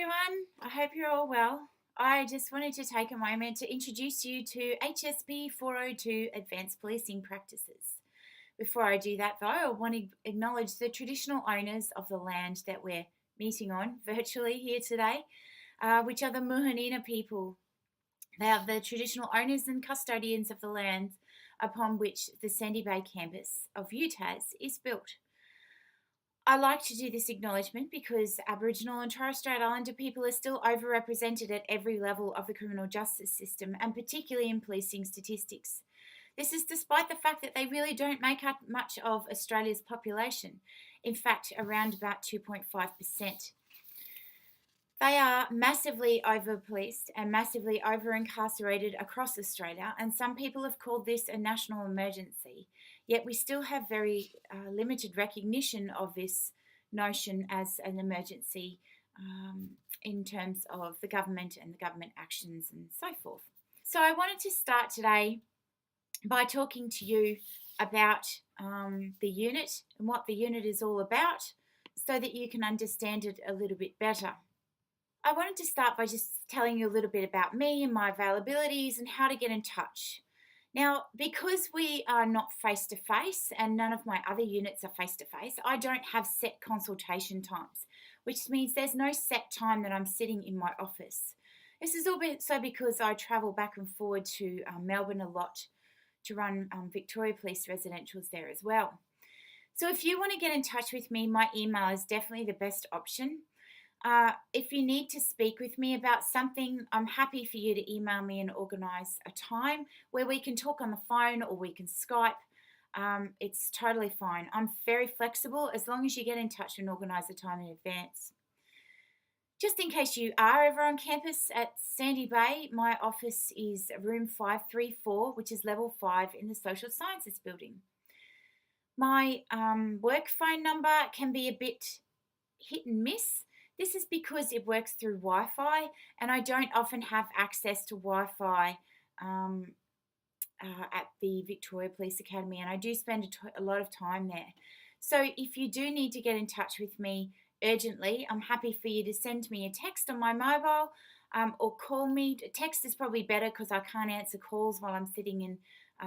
everyone. I hope you're all well. I just wanted to take a moment to introduce you to HSP402 Advanced Policing Practices. Before I do that, though, I want to acknowledge the traditional owners of the land that we're meeting on virtually here today, which are the Muhanina people. They are the traditional owners and custodians of the lands upon which the Sandy Bay campus of UTAS is built. I like to do this acknowledgement because Aboriginal and Torres Strait Islander people are still overrepresented at every level of the criminal justice system, and particularly in policing statistics. This is despite the fact that they really don't make up much of Australia's population, in fact, around about 2.5%. They are massively over-policed and massively over-incarcerated across Australia, and some people have called this a national emergency. Yet we still have very limited recognition of this notion as an emergency in terms of the government and the government actions and so forth. So I wanted to start today by talking to you about the unit and what the unit is all about so that you can understand it a little bit better. I wanted to start by just telling you a little bit about me and my availabilities and how to get in touch. Now, because we are not face-to-face and none of my other units are face-to-face, I don't have set consultation times, which means there's no set time that I'm sitting in my office. This is also because I travel back and forward to Melbourne a lot to run Victoria Police residentials there as well. So if you want to get in touch with me, my email is definitely the best option. If you need to speak with me about something, I'm happy for you to email me and organise a time where we can talk on the phone or we can Skype. It's totally fine. I'm very flexible as long as you get in touch and organise a time in advance. Just in case you are ever on campus at Sandy Bay, my office is room 534, which is level 5 in the Social Sciences building. My work phone number can be a bit hit and miss. This is because it works through Wi-Fi and I don't often have access to Wi-Fi at the Victoria Police Academy, and I do spend a lot of time there. So if you do need to get in touch with me urgently, I'm happy for you to send me a text on my mobile or call me. Text is probably better because I can't answer calls while I'm sitting in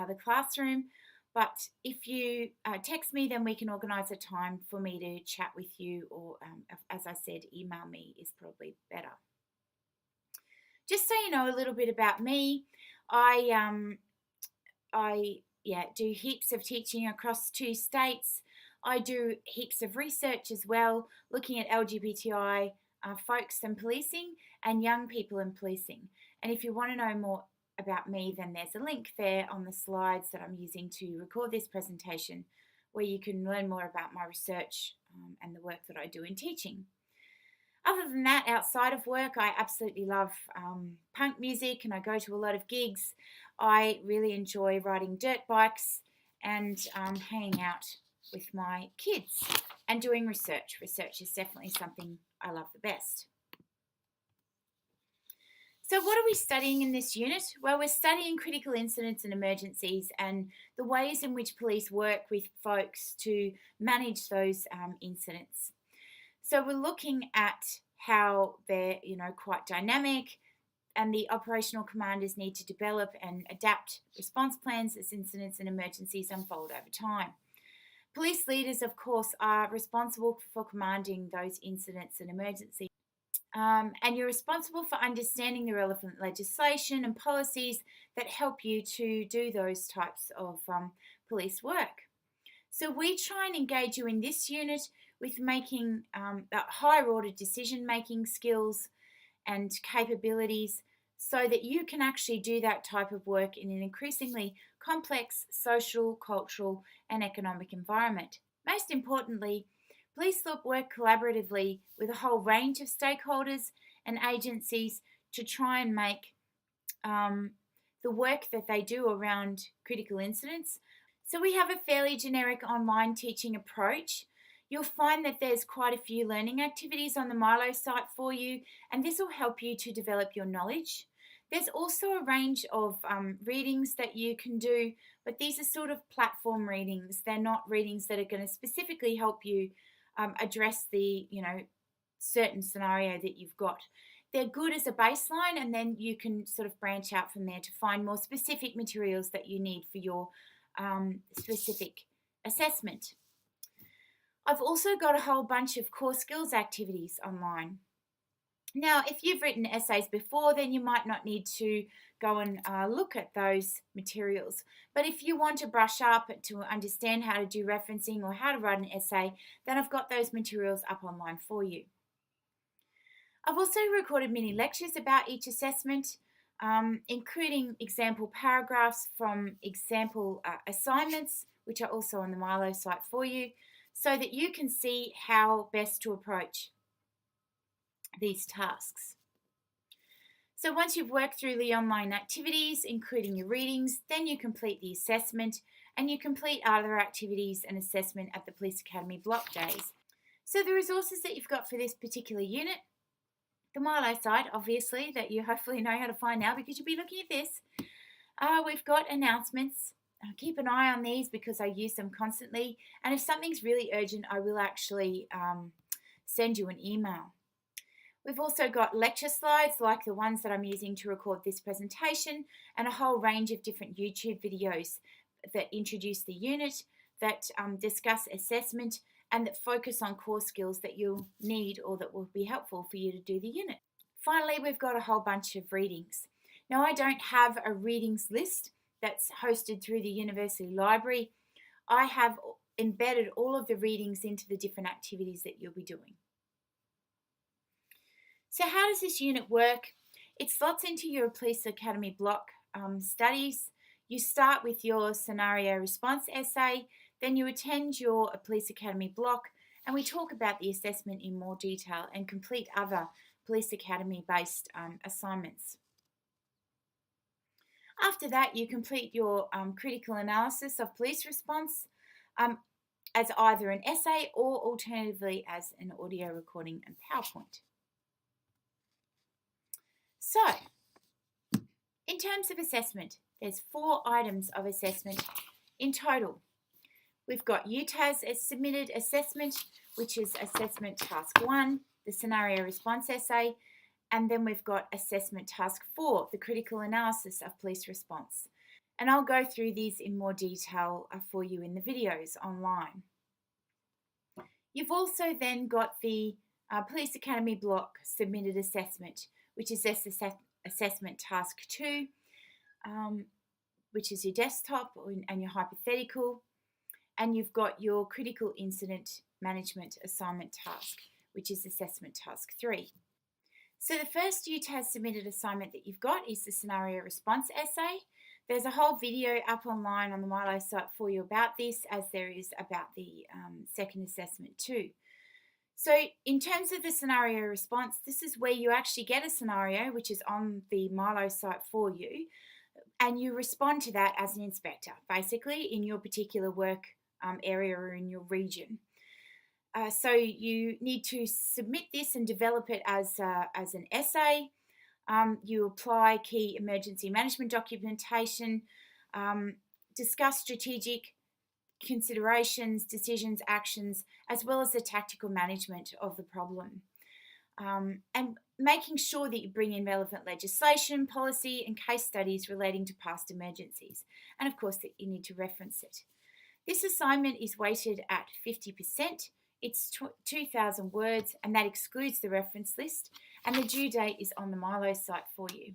the classroom. But if you text me, then we can organise a time for me to chat with you, or as I said, email me is probably better. Just so you know a little bit about me, I do heaps of teaching across 2 states. I do heaps of research as well, looking at LGBTI folks and policing and young people in policing. And if you want to know more about me, then there's a link there on the slides that I'm using to record this presentation where you can learn more about my research and the work that I do in teaching. Other than that, outside of work, I absolutely love punk music and I go to a lot of gigs. I really enjoy riding dirt bikes and hanging out with my kids and doing research. Research is definitely something I love the best. So what are we studying in this unit? Well, we're studying critical incidents and emergencies and the ways in which police work with folks to manage those incidents. So we're looking at how they're, quite dynamic, and the operational commanders need to develop and adapt response plans as incidents and emergencies unfold over time. Police leaders, of course, are responsible for commanding those incidents and emergencies. And you're responsible for understanding the relevant legislation and policies that help you to do those types of police work. So we try and engage you in this unit with making higher order decision-making skills and capabilities so that you can actually do that type of work in an increasingly complex social, cultural and economic environment. Most importantly, police work collaboratively with a whole range of stakeholders and agencies to try and make the work that they do around critical incidents. So we have a fairly generic online teaching approach. You'll find that there's quite a few learning activities on the Milo site for you, and this will help you to develop your knowledge. There's also a range of readings that you can do, but these are sort of platform readings. They're not readings that are going to specifically help you address the, certain scenario that you've got. They're good as a baseline, and then you can sort of branch out from there to find more specific materials that you need for your specific assessment. I've also got a whole bunch of core skills activities online. Now, if you've written essays before, then you might not need to go and look at those materials. But if you want to brush up to understand how to do referencing or how to write an essay, then I've got those materials up online for you. I've also recorded mini lectures about each assessment, including example paragraphs from example assignments, which are also on the Milo site for you, so that you can see how best to approach these tasks. So once you've worked through the online activities, including your readings, then you complete the assessment and you complete other activities and assessment at the Police Academy block days. So the resources that you've got for this particular unit, the Milo site, obviously, that you hopefully know how to find now because you'll be looking at this. We've got announcements. Keep an eye on these because I use them constantly. And if something's really urgent, I will actually send you an email. We've also got lecture slides like the ones that I'm using to record this presentation, and a whole range of different YouTube videos that introduce the unit, that discuss assessment, and that focus on core skills that you'll need or that will be helpful for you to do the unit. Finally, we've got a whole bunch of readings. Now, I don't have a readings list that's hosted through the university library. I have embedded all of the readings into the different activities that you'll be doing. So how does this unit work? It slots into your Police Academy block studies. You start with your scenario response essay, then you attend your Police Academy block, and we talk about the assessment in more detail and complete other Police Academy based assignments. After that, you complete your critical analysis of police response as either an essay or alternatively as an audio recording and PowerPoint. So, in terms of assessment, there's 4 items of assessment in total. We've got UTAS as submitted assessment, which is assessment task 1, the scenario response essay, and then we've got assessment task 4, the critical analysis of police response. And I'll go through these in more detail for you in the videos online. You've also then got the Police Academy block submitted assessment, which is assessment task 2, which is your desktop and your hypothetical. And you've got your critical incident management assignment task, which is assessment task 3. So the first UTAS submitted assignment that you've got is the scenario response essay. There's a whole video up online on the Milo site for you about this, as there is about the second assessment too. So in terms of the scenario response, this is where you actually get a scenario, which is on the Milo site for you, and you respond to that as an inspector, basically in your particular work area or in your region. So you need to submit this and develop it as an essay. You apply key emergency management documentation, discuss strategic considerations, decisions, actions, as well as the tactical management of the problem. And making sure that you bring in relevant legislation, policy, and case studies relating to past emergencies. And of course, that you need to reference it. This assignment is weighted at 50%. It's 2,000 words, and that excludes the reference list, and the due date is on the Milo site for you.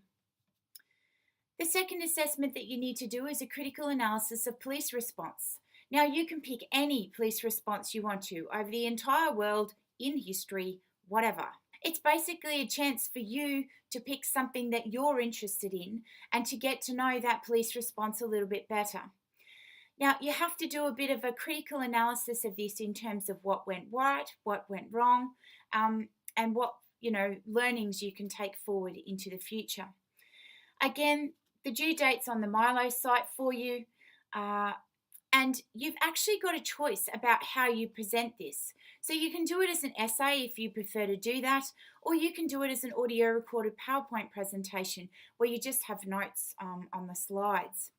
The second assessment that you need to do is a critical analysis of police response. Now, you can pick any police response you want to over the entire world, in history, whatever. It's basically a chance for you to pick something that you're interested in and to get to know that police response a little bit better. Now, you have to do a bit of a critical analysis of this in terms of what went right, what went wrong, and what learnings you can take forward into the future. Again, the due date's on the Milo site for you, and you've actually got a choice about how you present this. So you can do it as an essay if you prefer to do that, or you can do it as an audio recorded PowerPoint presentation where you just have notes on the slides.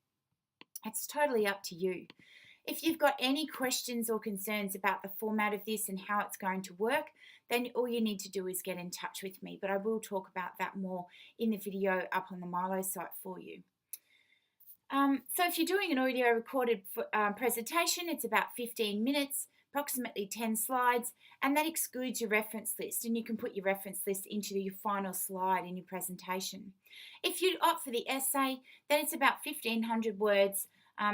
It's totally up to you. If you've got any questions or concerns about the format of this and how it's going to work, then all you need to do is get in touch with me. But I will talk about that more in the video up on the Milo site for you. So if you're doing an audio recorded presentation, it's about 15 minutes, approximately 10 slides, and that excludes your reference list, and you can put your reference list into your final slide in your presentation. If you opt for the essay, then it's about 1,500 words.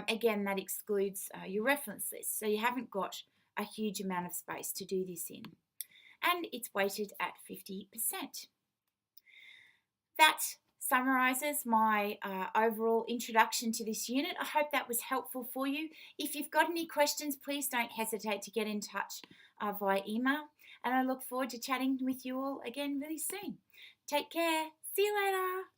Again, that excludes your reference list, so you haven't got a huge amount of space to do this in. And it's weighted at 50%. That summarises my overall introduction to this unit. I hope that was helpful for you. If you've got any questions, please don't hesitate to get in touch via email, and I look forward to chatting with you all again really soon. Take care. See you later.